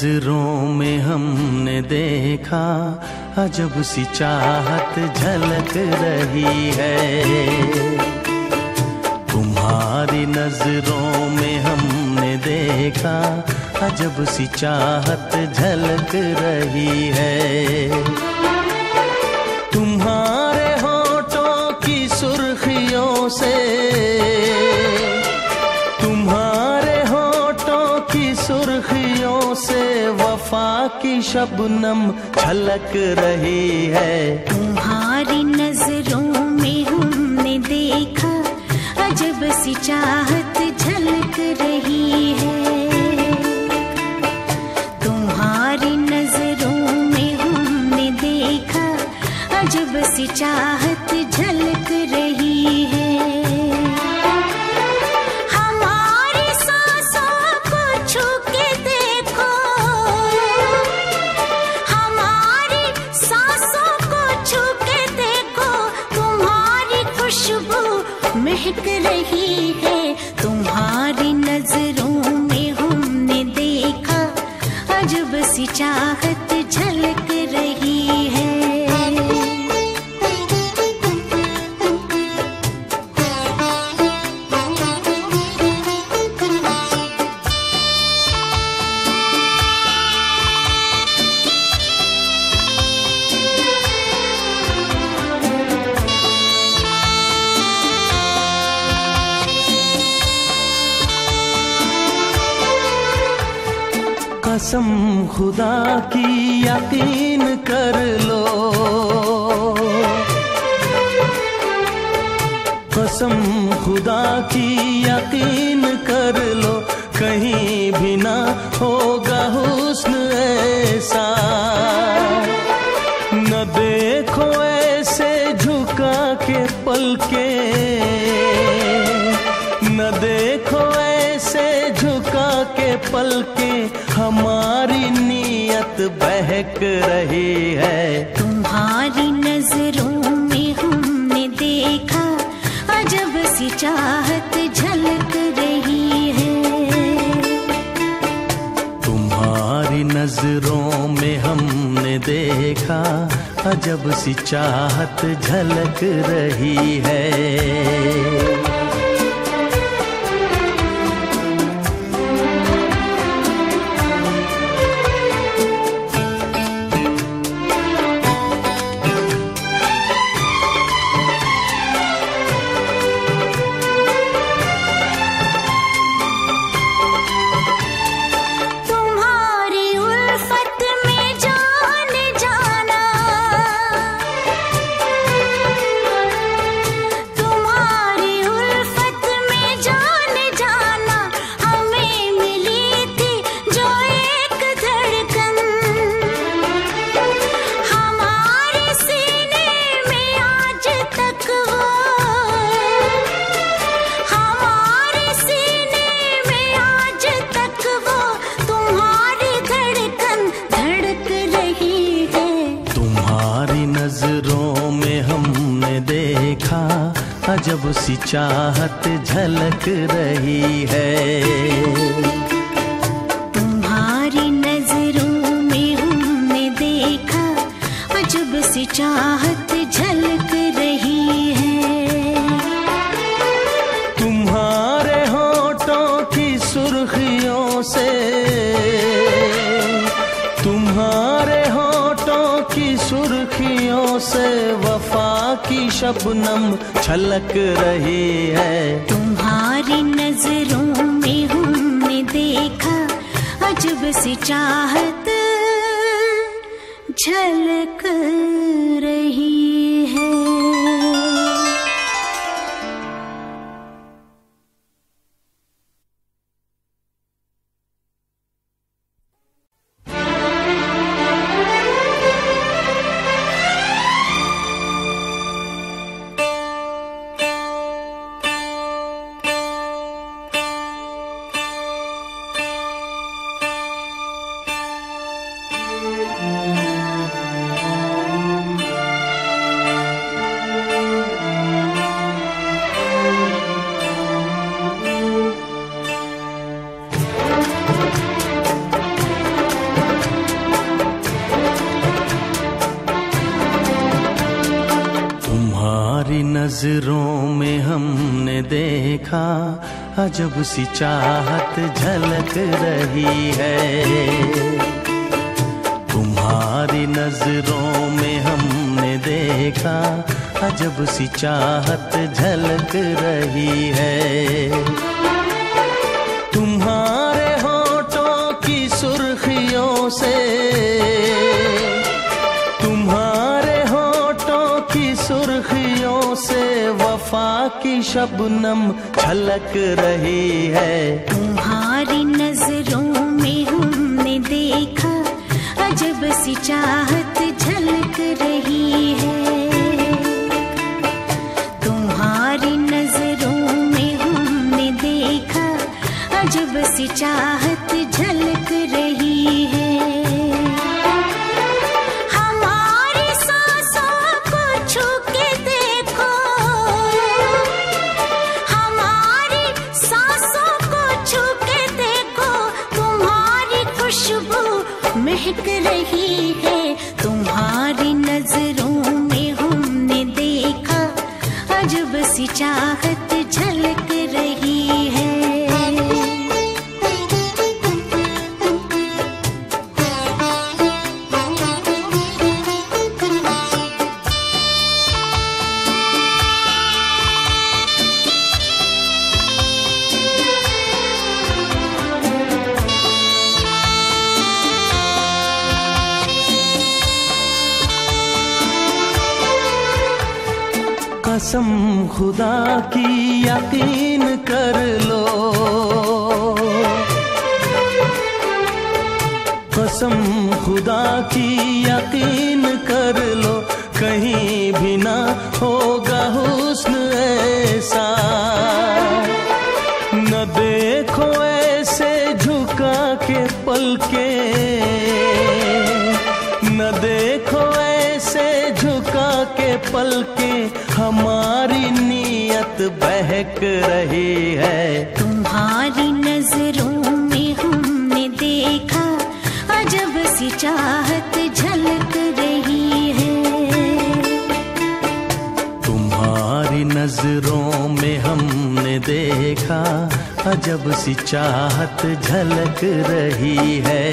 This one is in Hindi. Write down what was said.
नजरों में हमने देखा अजब सी चाहत झलक रही है। तुम्हारी नजरों में हमने देखा अजब सी चाहत झलक रही है। तुम्हारे होठों की सुर्खियों से, तुम्हारे होठों की सुर्खियों से वफा की शबनम छलक रही है। तुम्हारी नजरों में हमने देखा अजब सी चाहत झलक रही है। तुम्हारी नजरों में हमने देखा अजब सी चाहत झलक रही है। हमारी सांसों को छू के देखो, हमारी सांसों को छू के देखो, तुम्हारी खुशबू महक रही है। तुम्हारी नजरों में हमने देखा अजब सी चाहत झलक रही है। कसम खुदा की यकीन कर लो, कसम खुदा की यकीन कर लो, कहीं भी ना होगा हुस्न ऐसा। न देखो ऐसे झुका के पलके, न देखो ऐसे झुका के पलके, हमारी नीयत बहक रही है। तुम्हारी नजरों में हमने देखा अजब सी चाहत झलक रही है। तुम्हारी नजरों में हमने देखा अजब सी चाहत झलक रही है। नजरों में हमने देखा अजब सी चाहत झलक रही है। तुम्हारी नजरों में हमने देखा अजब सी चाहत झलक रही है। तुम्हारे होठों की सुर्खियों से, तुम्हारे होठों की सुर्खियों से वफा की शबनम छलक रही है। तुम्हारी नजरों में हमने देखा अजब सी चाहत झलक रही है। नजरों में हमने देखा अजब सी चाहत झलक रही है। तुम्हारी नजरों में हमने देखा अजब सी चाहत झलक रही है। तुम्हारे होठों की सुर्खियों से, तुम्हारे होठों की सुर्खियों से वफा की शबनम छलक रही है। तुम्हारी नजरों में हमने देखा अजब सी चाहत झलक रही है। तुम्हारी नजरों में हमने देखा अजब सी चाहत झलक रही है। हमारी सांसों को छू के देखो, हमारी सांसों को छू के देखो, तुम्हारी खुशबू महक रही है। तुम्हारी नजरों में हमने देखा अजब सी चाहत झलक रही है। कसम खुदा की यकीन कर लो, कसम खुदा की यकीन कर लो, कहीं भी ना होगा हुस्न ऐसा। न देखो ऐसे झुका के पलके, न देखो ऐसे झुका के पलके, हमारी नीयत बहक रही है। तुम्हारी नजरों में हमने देखा अजब सी चाहत झलक रही है। तुम्हारी नजरों में हमने देखा अजब सी चाहत झलक रही है।